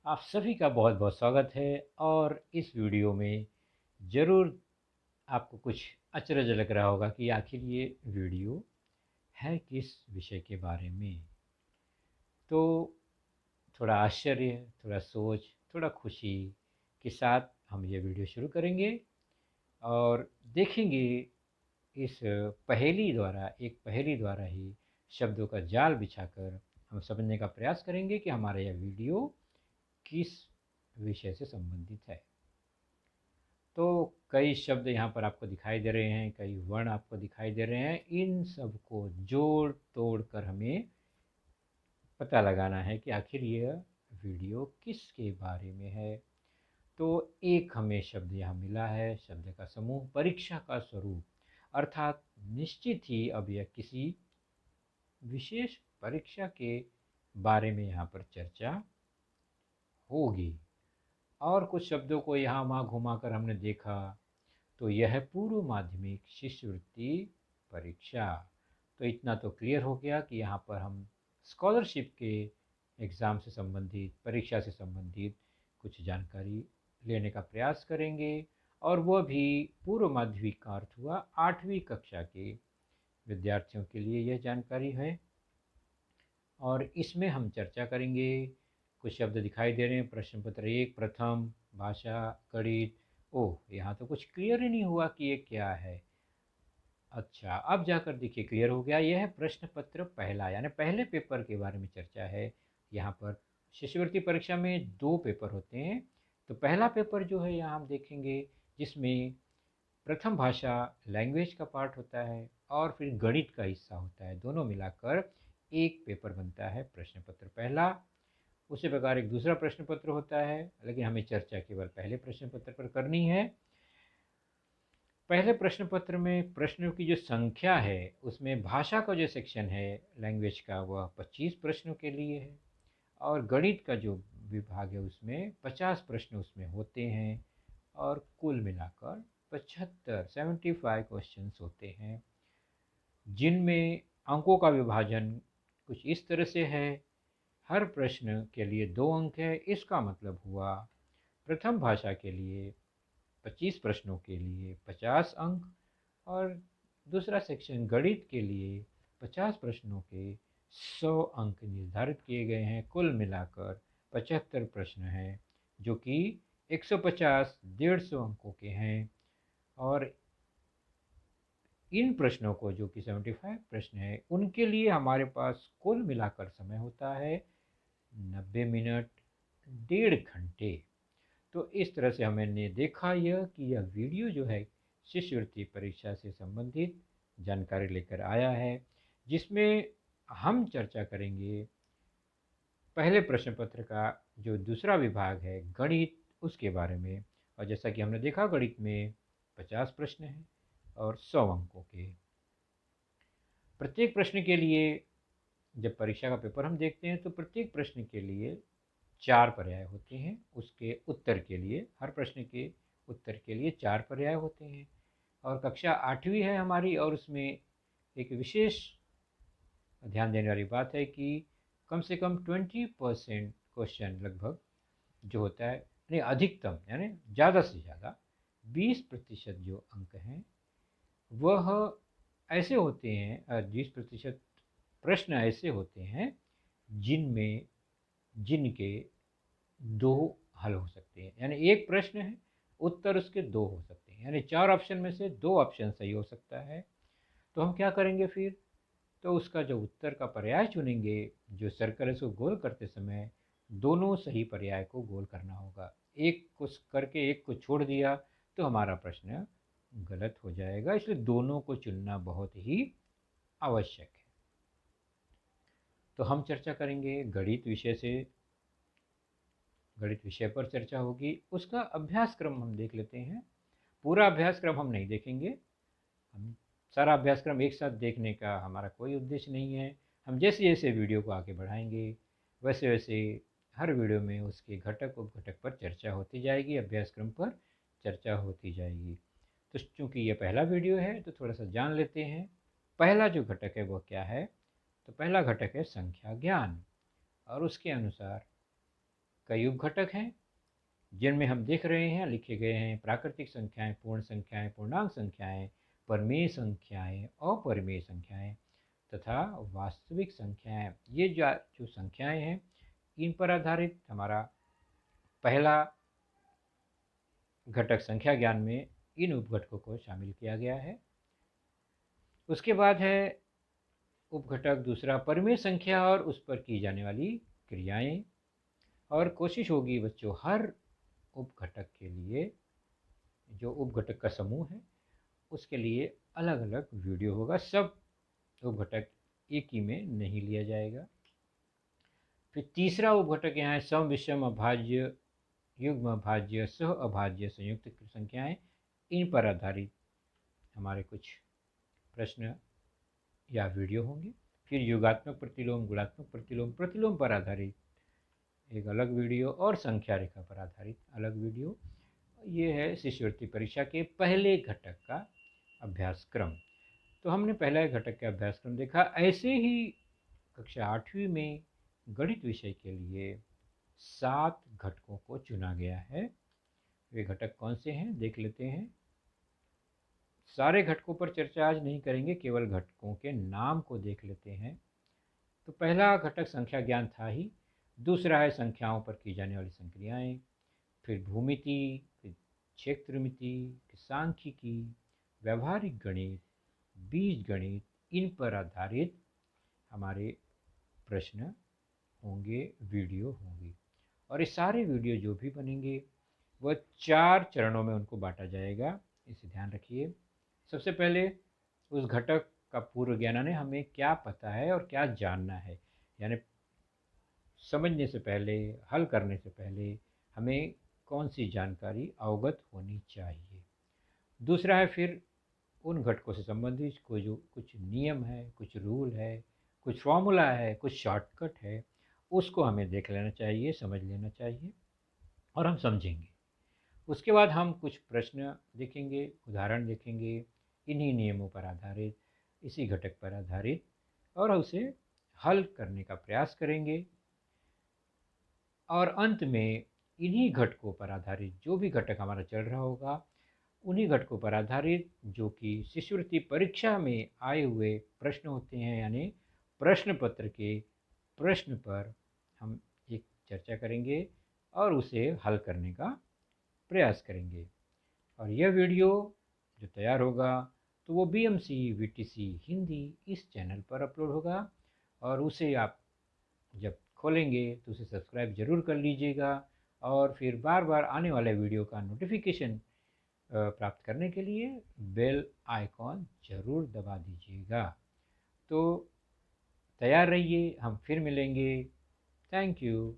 आप सभी का बहुत बहुत स्वागत है। और इस वीडियो में ज़रूर आपको कुछ अचरज लग रहा होगा कि आखिर ये वीडियो है किस विषय के बारे में। तो थोड़ा आश्चर्य, थोड़ा सोच, थोड़ा खुशी के साथ हम ये वीडियो शुरू करेंगे और देखेंगे इस पहेली द्वारा ही शब्दों का जाल बिछाकर हम समझने का प्रयास करेंगे कि हमारा यह वीडियो किस विषय से संबंधित है। तो कई शब्द यहाँ पर आपको दिखाई दे रहे हैं, कई वर्ण आपको दिखाई दे रहे हैं। इन सब को जोड़ तोड़ कर हमें पता लगाना है कि आखिर यह वीडियो किसके बारे में है। तो एक हमें शब्द यहाँ मिला है, शब्द का समूह परीक्षा का स्वरूप, अर्थात निश्चित ही अब यह किसी विशेष परीक्षा के बारे में यहाँ पर चर्चा होगी। और कुछ शब्दों को यहाँ वहाँ घुमा कर हमने देखा, तो यह है पूर्व माध्यमिक शिष्यवृत्ति परीक्षा। तो इतना तो क्लियर हो गया कि यहाँ पर हम स्कॉलरशिप के एग्ज़ाम से संबंधित, परीक्षा से संबंधित कुछ जानकारी लेने का प्रयास करेंगे। और वह भी पूर्व माध्यमिक का अर्थ हुआ 8वीं कक्षा के विद्यार्थियों के लिए यह जानकारी है। और इसमें हम चर्चा करेंगे। कुछ शब्द दिखाई दे रहे हैं, प्रश्न पत्र एक, प्रथम, भाषा, गणित। ओह, यहाँ तो कुछ क्लियर ही नहीं हुआ कि ये क्या है। अच्छा, अब जाकर देखिए क्लियर हो गया। यह है प्रश्न पत्र पहला, यानी पहले पेपर के बारे में चर्चा है। यहाँ पर शिष्यवृत्ति परीक्षा में 2 पेपर होते हैं। तो पहला पेपर जो है यहाँ हम देखेंगे, जिसमें प्रथम भाषा लैंग्वेज का पार्ट होता है और फिर गणित का हिस्सा होता है। दोनों मिलाकर एक पेपर बनता है प्रश्न पत्र पहला। उसी प्रकार एक दूसरा प्रश्न पत्र होता है, लेकिन हमें चर्चा केवल पहले प्रश्न पत्र पर करनी है। पहले प्रश्न पत्र में प्रश्नों की जो संख्या है, उसमें भाषा का जो सेक्शन है लैंग्वेज का, वह 25 प्रश्नों के लिए है। और गणित का जो विभाग है उसमें 50 प्रश्न उसमें होते हैं। और कुल मिलाकर 75 क्वेश्चंस होते हैं, जिनमें अंकों का विभाजन कुछ इस तरह से है। हर प्रश्न के लिए 2 अंक है। इसका मतलब हुआ प्रथम भाषा के लिए 25 प्रश्नों के लिए 50 अंक, और दूसरा सेक्शन गणित के लिए 50 प्रश्नों के 100 अंक निर्धारित किए गए हैं। कुल मिलाकर 75 प्रश्न हैं, जो कि 150 150 अंकों के हैं। और इन प्रश्नों को, जो कि 75 प्रश्न हैं, उनके लिए हमारे पास कुल मिलाकर समय होता है 90 मिनट, 1.5 घंटे। तो इस तरह से हमने देखा यह कि यह वीडियो जो है शिष्यवृत्ति परीक्षा से संबंधित जानकारी लेकर आया है, जिसमें हम चर्चा करेंगे पहले प्रश्न पत्र का जो दूसरा विभाग है गणित, उसके बारे में। और जैसा कि हमने देखा, गणित में 50 प्रश्न हैं और 100 अंकों के। प्रत्येक प्रश्न के लिए जब परीक्षा का पेपर हम देखते हैं, तो प्रत्येक प्रश्न के लिए 4 पर्याय होते हैं। उसके उत्तर के लिए, हर प्रश्न के उत्तर के लिए 4 पर्याय होते हैं। और कक्षा 8वीं है हमारी, और उसमें एक विशेष ध्यान देने वाली बात है कि कम से कम 20% क्वेश्चन लगभग जो होता है, यानी अधिकतम, यानी ज़्यादा से ज़्यादा 20% जो अंक हैं, वह ऐसे होते हैं, 20% प्रश्न ऐसे होते हैं जिनमें जिनके 2 हल हो सकते हैं। यानी एक प्रश्न है, उत्तर उसके 2 हो सकते हैं, यानी 4 ऑप्शन में से 2 ऑप्शन सही हो सकता है। तो हम क्या करेंगे फिर? तो उसका जो उत्तर का पर्याय चुनेंगे, जो सर्कल है उसको गोल करते समय दोनों सही पर्याय को गोल करना होगा। एक को करके एक को छोड़ दिया तो हमारा प्रश्न गलत हो जाएगा, इसलिए दोनों को चुनना बहुत ही आवश्यक है। तो हम चर्चा करेंगे गणित विषय से, गणित विषय पर चर्चा होगी। उसका अभ्यासक्रम हम देख लेते हैं। पूरा अभ्यासक्रम हम नहीं देखेंगे, हम सारा अभ्यासक्रम एक साथ देखने का हमारा कोई उद्देश्य नहीं है। हम जैसे जैसे वीडियो को आगे बढ़ाएंगे, वैसे वैसे हर वीडियो में उसके घटक उपघटक पर चर्चा होती जाएगी, अभ्यासक्रम पर चर्चा होती जाएगी। तो चूँकि ये पहला वीडियो है, तो थोड़ा सा जान लेते हैं पहला जो घटक है वो क्या है। तो पहला घटक है संख्या ज्ञान, और उसके अनुसार कई उपघटक हैं जिनमें हम देख रहे हैं लिखे गए हैं प्राकृतिक संख्याएं, पूर्ण संख्याएं, पूर्णांक संख्याएं, परिमेय संख्याएं, अपरिमेय संख्याएं तथा वास्तविक संख्याएं। ये जो जो संख्याएं हैं इन पर आधारित हमारा पहला घटक संख्या ज्ञान में इन उपघटकों को शामिल किया गया है। उसके बाद है उपघटक दूसरा परिमेय संख्या और उस पर की जाने वाली क्रियाएं। और कोशिश होगी बच्चों हर उपघटक के लिए, जो उपघटक का समूह है उसके लिए अलग अलग वीडियो होगा, सब उपघटक एक ही में नहीं लिया जाएगा। फिर तीसरा उपघटक यहाँ है सम, विषम, अभाज्य, युग्म अभाज्य, सह अभाज्य, संयुक्त संख्याएं। इन पर आधारित हमारे कुछ प्रश्न या वीडियो होंगे। फिर योगात्मक प्रतिलोम, गुणात्मक प्रतिलोम, प्रतिलोम पर आधारित एक अलग वीडियो और संख्या रेखा पर आधारित अलग वीडियो। ये है शिष्यवृत्ति परीक्षा के पहले घटक का अभ्यासक्रम। तो हमने पहला घटक का अभ्यासक्रम देखा। ऐसे ही कक्षा 8वीं में गणित विषय के लिए 7 घटकों को चुना गया है। वे घटक कौन से हैं देख लेते हैं। सारे घटकों पर चर्चा आज नहीं करेंगे, केवल घटकों के नाम को देख लेते हैं। तो पहला घटक संख्या ज्ञान था ही। दूसरा है संख्याओं पर की जाने वाली संक्रियाएं, फिर भूमिति, फिर क्षेत्रमिति, फिर सांख्यिकी, व्यवहारिक गणित, बीज गणित। इन पर आधारित हमारे प्रश्न होंगे, वीडियो होंगी। और ये सारे वीडियो जो भी बनेंगे वह 4 चरणों में उनको बांटा जाएगा, इसे ध्यान रखिए। सबसे पहले उस घटक का पूर्व ज्ञान, यानी हमें क्या पता है और क्या जानना है, यानी समझने से पहले, हल करने से पहले हमें कौन सी जानकारी अवगत होनी चाहिए। दूसरा है फिर उन घटकों से संबंधित कोई जो कुछ नियम है, कुछ रूल है, कुछ फॉर्मूला है, कुछ शॉर्टकट है, उसको हमें देख लेना चाहिए, समझ लेना चाहिए और हम समझेंगे। उसके बाद हम कुछ प्रश्न देखेंगे, उदाहरण देखेंगे इन्हीं नियमों पर आधारित, इसी घटक पर आधारित, और उसे हल करने का प्रयास करेंगे। और अंत में इन्हीं घटकों पर आधारित जो भी घटक हमारा चल रहा होगा, उन्हीं घटकों पर आधारित जो कि शिष्यवृत्ति परीक्षा में आए हुए प्रश्न होते हैं, यानी प्रश्न पत्र के प्रश्न पर हम एक चर्चा करेंगे और उसे हल करने का प्रयास करेंगे। और यह वीडियो जो तैयार होगा तो वो BMC VTC हिंदी इस चैनल पर अपलोड होगा, और उसे आप जब खोलेंगे तो उसे सब्सक्राइब ज़रूर कर लीजिएगा और फिर बार बार आने वाले वीडियो का नोटिफिकेशन प्राप्त करने के लिए बेल आइकॉन ज़रूर दबा दीजिएगा। तो तैयार रहिए, हम फिर मिलेंगे। Thank you.